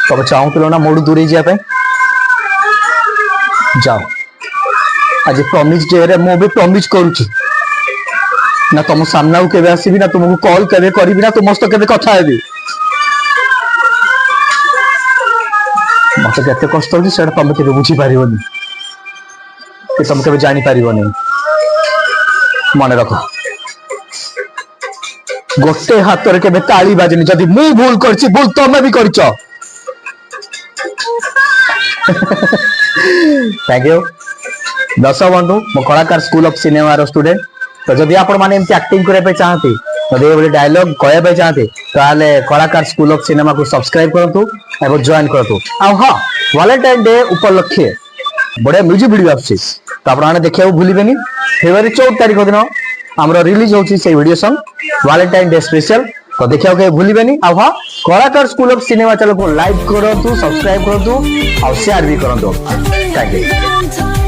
तब चाहूल ना मोड़ दूरे जाए जाओ आज प्रॉमिस डे रे मु भी प्रॉमिस करूची ना तुम सामना को केबे आसीबी ना तुमको कॉल केबे करबी ना तुम सहित केबे कथा हेबी मत केते कष्ट होची सेटा तुम केबे बुझी पारिबोनी कि तुम केबे जानी पारिबोनी मन रख गोटे हाथ रे केबे ताली बाजनी जदी मु भूल करची भूल तुम भी करछ थैंक यू दर्शक बंधु मो कलाकार स्कूल ऑफ सिनेमा रो स्टूडेंट तो जदि आपण माने एमती एक्टिंग करे पे चाहते जदि ए बले डायलॉग कहया पे चाहते ताले कलाकार स्कूल ऑफ सिनेमा को सब्सक्राइब करंतु एवं जॉइन करंतु आ हां वैलेंटाइन डे उपलक्षे बड़े म्यूजिक वीडियो आछी तो आपण माने देखियो भूलिबेनी फेब्रुआरी 14 तारिख दिन हमरो रिलीज होची से video song Valentine day special तो देखियो के भूलिबेनी आ हां कलाकार स्कूल ऑफ सिनेमा चैनल को लाइक करंतु सब्सक्राइब करंतु और शेयर भी करंतु थैंक यू